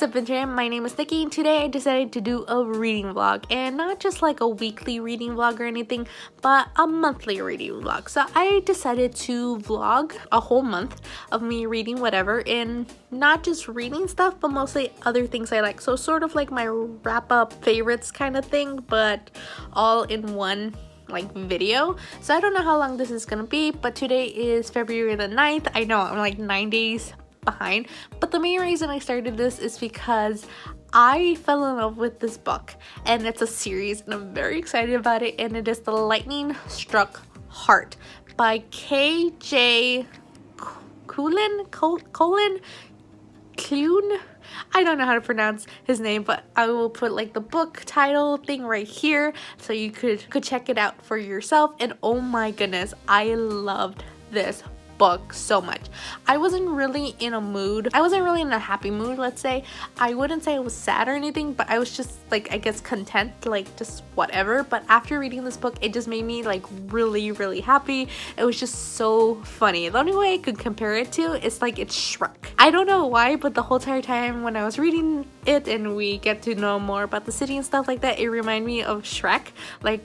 up, Internet? My name is Nikki, and today I decided to do a reading vlog, and not just like a weekly reading vlog or anything, but a monthly reading vlog. So I decided to vlog a whole month of me reading whatever, and not just reading stuff, but mostly other things I like. So sort of like my wrap up favorites kind of thing, but all in one like video. So I don't know how long this is gonna be, but today is February the 9th. I know I'm like 9 days behind, but the main reason I started this is because I fell in love with this book, and it's a series, and I'm very excited about it, and it is The Lightning Struck Heart by K.J. Klune. I don't know how to pronounce his name, but I will put like the book title thing right here so you could check it out for yourself. And oh my goodness, I loved this book so much. I wasn't really in a mood. I wasn't really in a happy mood, let's say. I wouldn't say I was sad or anything, but I was just like, I guess, content, like just whatever. But after reading this book, it just made me like really happy. It was just so funny. The only way I could compare it to is like it's Shrek. I don't know why, but the whole entire time when I was reading it and we get to know more about the city and stuff like that, it reminded me of Shrek, like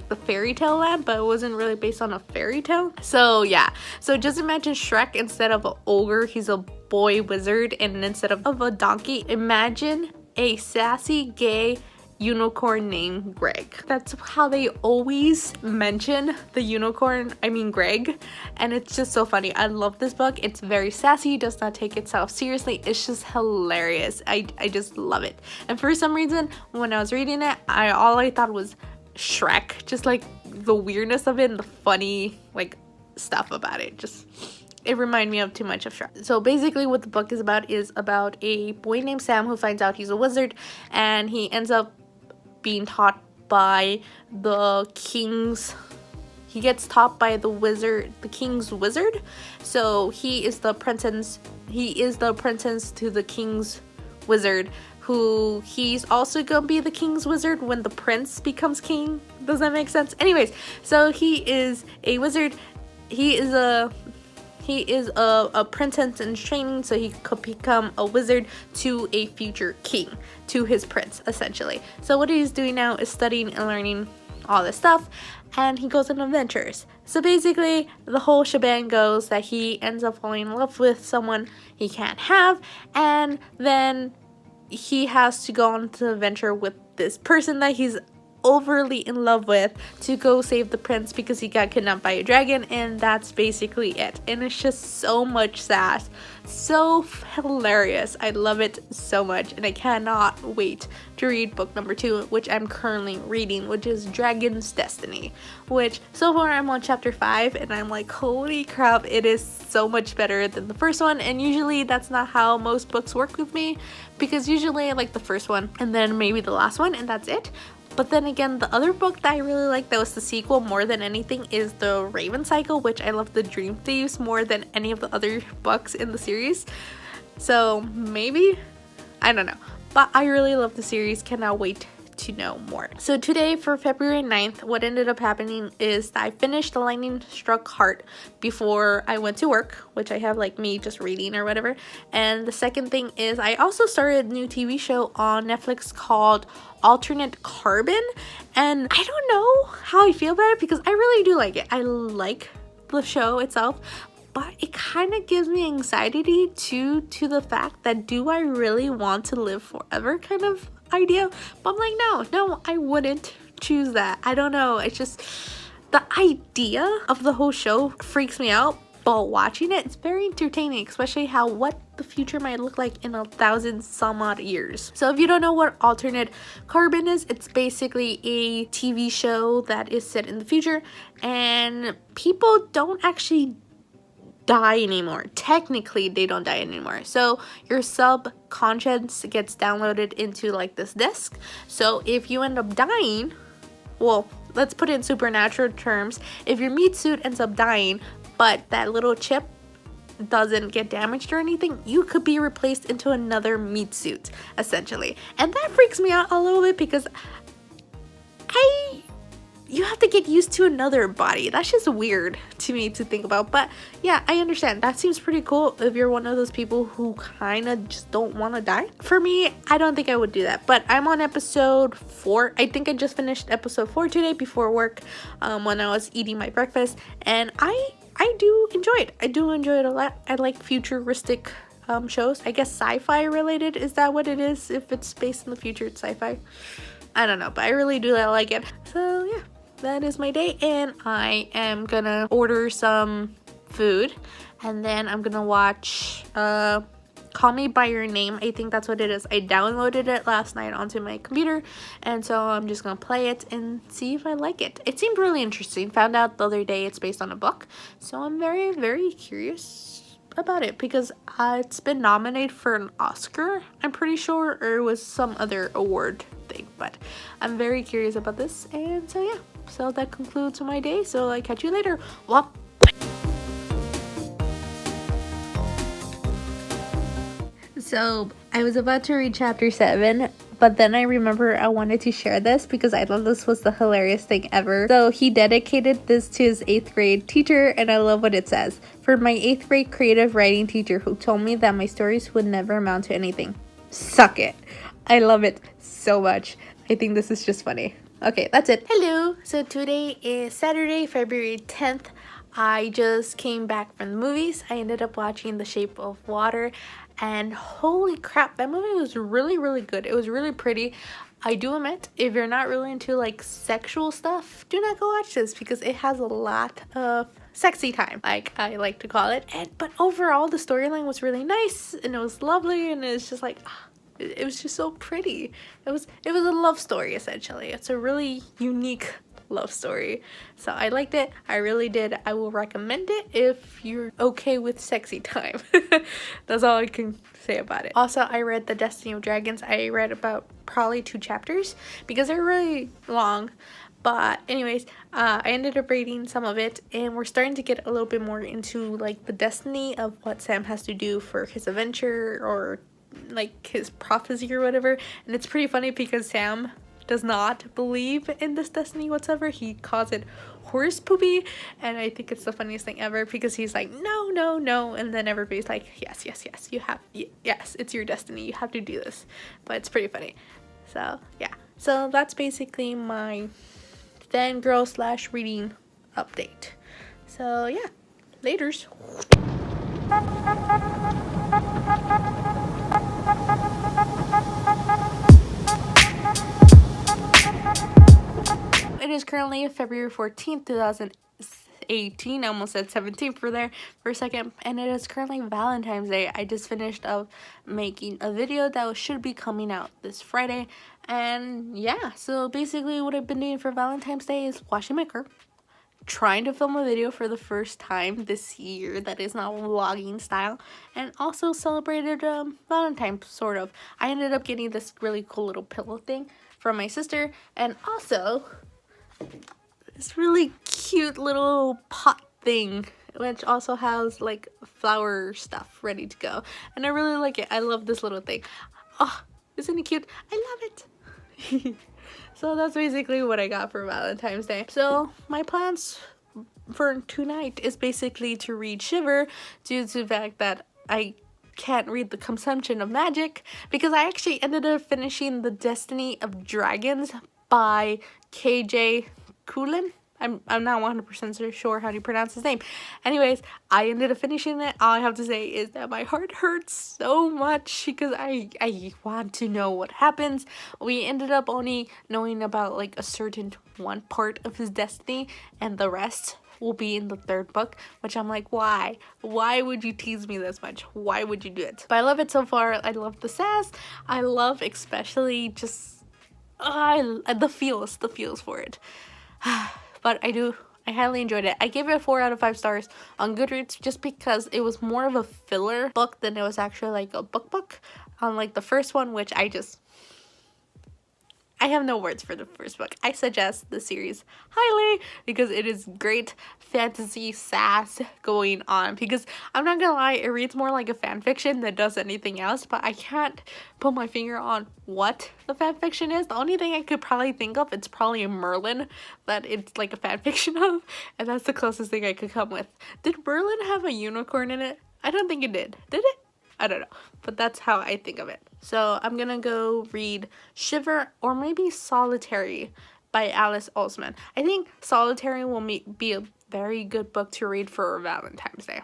the fairy tale land, but it wasn't really based on a fairy tale. So yeah, so just imagine Shrek, instead of an ogre, he's a boy wizard, and instead of a donkey, imagine a sassy gay unicorn named Greg. That's how they always mention the unicorn, I mean Greg, and it's just so funny. I love this book. It's very sassy, does not take itself seriously. It's just hilarious. I just love it. And for some reason, when I was reading it, all I thought was Shrek, just like the weirdness of it and the funny like stuff about it. Just it reminded me of too much of Shrek. So basically what the book is about a boy named Sam who finds out he's a wizard, and he ends up being taught by the king's he gets taught by the king's wizard. So he is the apprentice to the king's wizard, who he's also gonna be the king's wizard when the prince becomes king. Does that make sense? Anyways, so he is a wizard. He is a apprentice in training, so he could become a wizard to a future king, to his prince, essentially. So what he's doing now is studying and learning all this stuff, and he goes on adventures. So basically the whole shebang goes that he ends up falling in love with someone he can't have, and then he has to go on to adventure with this person that he's overly in love with to go save the prince because he got kidnapped by a dragon, and that's basically it. And it's just so much sass, so hilarious. I love it so much, and I cannot wait to read book number 2, which I'm currently reading, which is Dragon's Destiny, which so far I'm on chapter 5, and I'm like, holy crap, it is so much better than the first one. And usually that's not how most books work with me, because usually I like the first one and then maybe the last one, and that's it. But then again, the other book that I really like that was the sequel more than anything is The Raven Cycle, which I love the Dream Thieves more than any of the other books in the series. So maybe, I don't know, but I really love the series. Cannot wait to know more. So today, for February 9th, what ended up happening is that I finished The Lightning Struck Heart before I went to work, which I have like me just reading or whatever. And the second thing is I also started a new TV show on Netflix called Alternate Carbon, and I don't know how I feel about it because I really do like it. I like the show itself, but it kind of gives me anxiety to the fact that, do I really want to live forever kind of idea? But I'm like, no, I wouldn't choose that. I don't know, it's just the idea of the whole show freaks me out, but watching it, it's very entertaining, especially what the future might look like in 1,000 some odd years. So if you don't know what Alternate Carbon is, it's basically a TV show that is set in the future, and people don't actually die anymore. Technically they don't die anymore, so your subconscious gets downloaded into like this disk. So if you end up dying, well, let's put it in supernatural terms, if your meat suit ends up dying but that little chip doesn't get damaged or anything, you could be replaced into another meat suit, essentially. And that freaks me out a little bit because you have to get used to another body. That's just weird to me to think about. But yeah, I understand. That seems pretty cool if you're one of those people who kind of just don't want to die. For me, I don't think I would do that. But I'm on episode 4. I think I just finished episode 4 today before work, when I was eating my breakfast. And I do enjoy it. I do enjoy it a lot. I like futuristic shows. I guess sci-fi related. Is that what it is? If it's based in the future, it's sci-fi. I don't know, but I really do like it. So yeah, that is my day, and I am gonna order some food, and then I'm gonna watch Call Me By Your Name. I think that's what it is. I downloaded it last night onto my computer, and so I'm just gonna play it and see if I like it. It seemed really interesting. Found out the other day it's based on a book, so I'm very, very curious about it, because it's been nominated for an Oscar, I'm pretty sure, or it was some other award thing, but I'm very curious about this. And so yeah, so that concludes my day, so I catch you later. Well, so I was about to read chapter 7, but then I remember I wanted to share this because I thought this was the hilarious thing ever. So he dedicated this to his 8th grade teacher, and I love what it says. For my 8th grade creative writing teacher who told me that my stories would never amount to anything. Suck it. I love it so much. I think this is just funny. Okay, that's it. Hello. So today is Saturday, February 10th. I just came back from the movies. I ended up watching The Shape of Water, and holy crap, that movie was really, really good. It was really pretty. I do admit, if you're not really into like sexual stuff, do not go watch this, because it has a lot of sexy time, like I like to call it. But overall, the storyline was really nice, and it was lovely, and it's just like, it was just so pretty. It was a love story, essentially. It's a really unique love story, so I liked it. I really did. I will recommend it if you're okay with sexy time. That's all I can say about it. Also, I read The Destiny of Dragons. I read about probably 2 chapters because they're really long, but anyways, I ended up reading some of it, and we're starting to get a little bit more into like the destiny of what Sam has to do for his adventure, or like his prophecy or whatever. And it's pretty funny because Sam does not believe in this destiny whatsoever. He calls it horse poopy, and I think it's the funniest thing ever, because he's like, no, no, no, and then everybody's like, yes, yes, yes, you have, yes, it's your destiny, you have to do this. But it's pretty funny. So yeah, so that's basically my fangirl / reading update. So yeah, laters. It is currently February 14th, 2018. I almost said 17th for a second. And it is currently Valentine's Day. I just finished up making a video that should be coming out this Friday. And yeah, so basically what I've been doing for Valentine's Day is washing my car, trying to film a video for the first time this year that is not vlogging style, and also celebrated Valentine's, sort of. I ended up getting this really cool little pillow thing from my sister, and also this really cute little pot thing, which also has like flower stuff ready to go, and I really like it. I love this little thing. Oh, isn't it cute? I love it. So that's basically what I got for Valentine's Day. So my plans for tonight is basically to read Shiver, due to the fact that I can't read The Consumption of Magic, because I actually ended up finishing The Destiny of Dragons by KJ Klune. I'm not 100% sure how to pronounce his name. Anyways, I ended up finishing it. All I have to say is that my heart hurts so much, because I want to know what happens. We ended up only knowing about like a certain one part of his destiny, and the rest will be in the 3rd book, which I'm like, why would you tease me this much? Why would you do it? But I love it so far. I love the sass. I love especially just the feels for it. But I highly enjoyed it. I gave it a 4 out of 5 stars on Goodreads, just because it was more of a filler book than it was actually like a book. Unlike the first one, which I I have no words for the first book. I suggest the series highly because it is great fantasy sass going on. Because I'm not gonna lie, it reads more like a fan fiction than does anything else, but I can't put my finger on what the fan fiction is. The only thing I could probably think of, it's probably a Merlin that it's like a fan fiction of, and that's the closest thing I could come with. Did Merlin have a unicorn in it? I don't think it did. Did it? I don't know, but that's how I think of it. So I'm gonna go read Shiver or maybe Solitaire by Alice Oseman. I think Solitaire will be a very good book to read for Valentine's Day.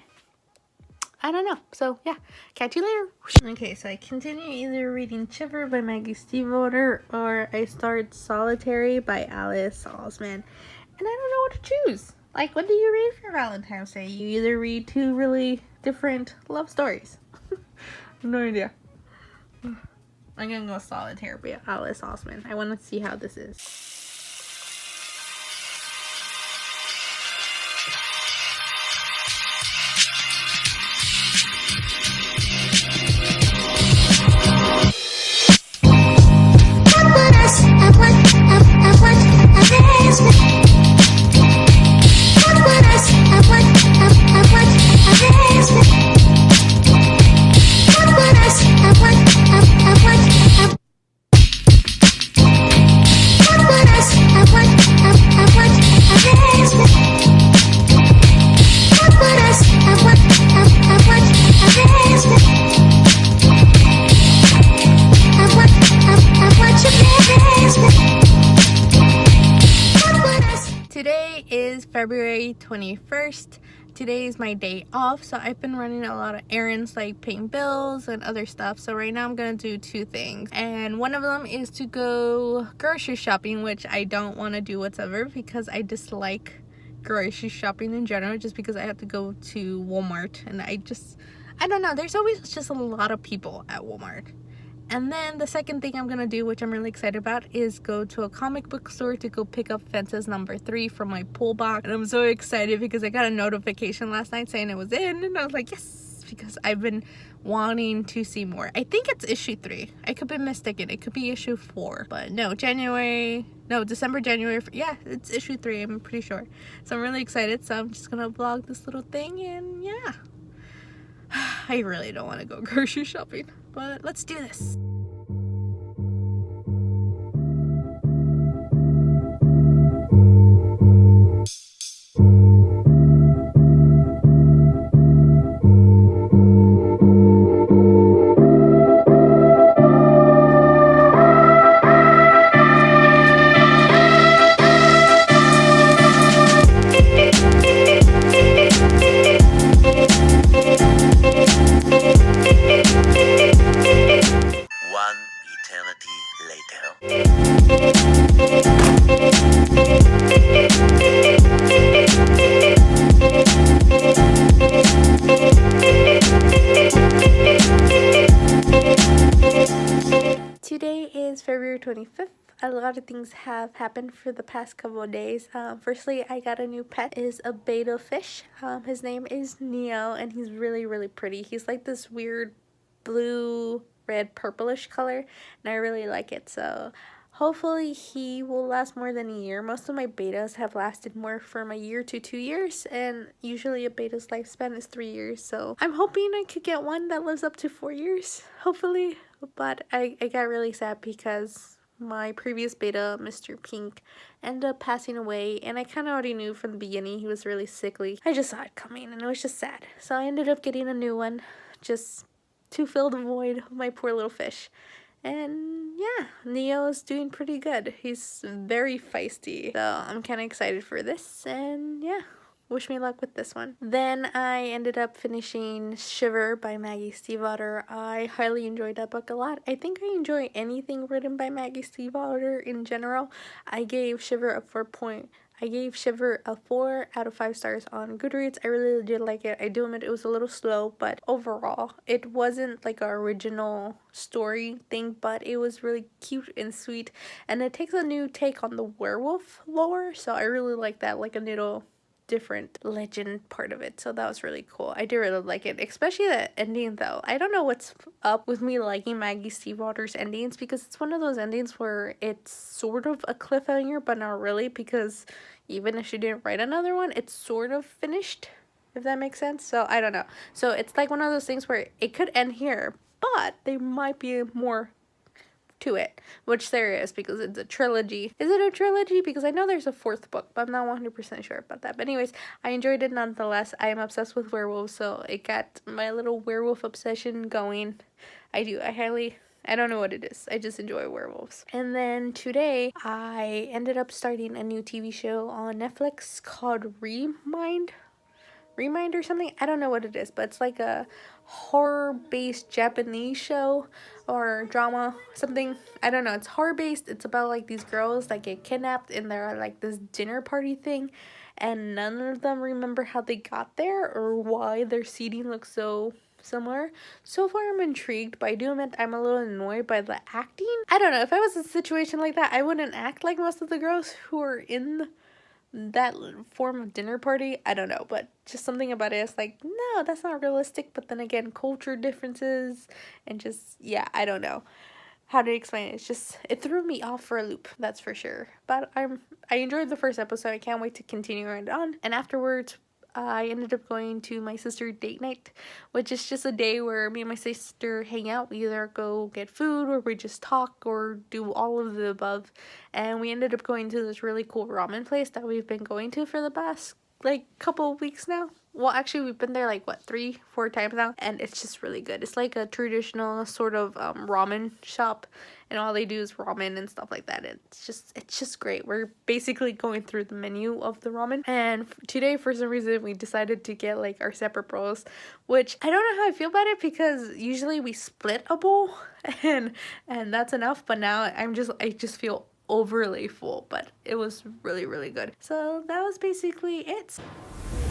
I don't know. So yeah, catch you later. Okay, so I continue either reading Shiver by Maggie Stiefvater or I start Solitaire by Alice Oseman. And I don't know what to choose. Like, what do you read for Valentine's Day? You either read two really different love stories. No idea. I'm gonna go Solitaire by Alice Oseman. I want to see how this is. Today is February 21st. Today is my day off, so I've been running a lot of errands like paying bills and other stuff. So right now I'm gonna do two things, and one of them is to go grocery shopping, which I don't want to do whatsoever because I dislike grocery shopping in general, just because I have to go to Walmart and I don't know, there's always just a lot of people at Walmart. And then the second thing I'm gonna do, which I'm really excited about, is go to a comic book store to go pick up Fences #3 from my pull box. And I'm so excited because I got a notification last night saying it was in, and I was like, yes, because I've been wanting to see more. I think it's issue 3. I could be mistaken. It could be issue 4. But no, December, January. Yeah, it's issue 3. I'm pretty sure. So I'm really excited. So I'm just gonna vlog this little thing, and yeah. I really don't want to go grocery shopping, but let's do this. Today is February 25th. A lot of things have happened for the past couple of days. Firstly, I got a new pet. It is a betta fish. His name is Neo, and he's really, really pretty. He's like this weird blue, red, purplish color, and I really like it. So hopefully he will last more than a year. Most of my bettas have lasted more from a year to 2 years, and usually a betta's lifespan is 3 years. So I'm hoping I could get one that lives up to 4 years, hopefully. But I got really sad because my previous betta, Mr. Pink, ended up passing away, and I kind of already knew from the beginning he was really sickly. I just saw it coming, and it was just sad. So I ended up getting a new one just to fill the void of my poor little fish. And yeah, Neo is doing pretty good. He's very feisty, so I'm kind of excited for this, and yeah. Wish me luck with this one. Then I ended up finishing Shiver by Maggie Stiefvater. I highly enjoyed that book a lot. I think I enjoy anything written by Maggie Stiefvater in general. I gave Shiver a 4 out of 5 stars on Goodreads. I really did like it. I do admit it was a little slow, but overall, it wasn't like an original story thing, but it was really cute and sweet. And it takes a new take on the werewolf lore, so I really like that, like a little different legend part of it. So that was really cool. I do really like it, especially the ending though. I don't know what's up with me liking Maggie Stiefvater's endings, because it's one of those endings where it's sort of a cliffhanger but not really, because even if she didn't write another one, it's sort of finished, if that makes sense. So I don't know. So it's like one of those things where it could end here, but there might be more to it, which there is, because it's a trilogy. Is it a trilogy? Because I know there's a fourth book, but I'm not 100% sure about that. But anyways, I enjoyed it nonetheless. I am obsessed with werewolves, so it got my little werewolf obsession going. I don't know what it is. I just enjoy werewolves. And then today, I ended up starting a new TV show on Netflix called Remind or something. I don't know what it is, but it's like a horror-based Japanese show or drama, something. I don't know. It's horror-based. It's about like these girls that get kidnapped and they're at like this dinner party thing, and none of them remember how they got there or why their seating looks so similar. So far I'm intrigued, but I do admit I'm a little annoyed by the acting. I don't know. If I was in a situation like that, I wouldn't act like most of the girls who are in that form of dinner party. I don't know, but just something about it is like, no, that's not realistic. But then again, culture differences and just, yeah, I don't know how to explain it. It's just, it threw me off for a loop, that's for sure. But I enjoyed the first episode. I can't wait to continue it on. And afterwards, I ended up going to my sister's date night, which is just a day where me and my sister hang out. We either go get food or we just talk or do all of the above. And we ended up going to this really cool ramen place that we've been going to for the past like couple of weeks now. Well, actually, we've been there like, what, 3-4 times now, and it's just really good. It's like a traditional sort of ramen shop, and all they do is ramen and stuff like that. It's just great. We're basically going through the menu of the ramen, and today, for some reason, we decided to get like our separate bowls, which I don't know how I feel about it, because usually we split a bowl, and that's enough, but now I just feel overly full, but it was really, really good. So that was basically it.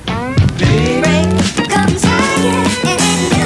Break comes higher and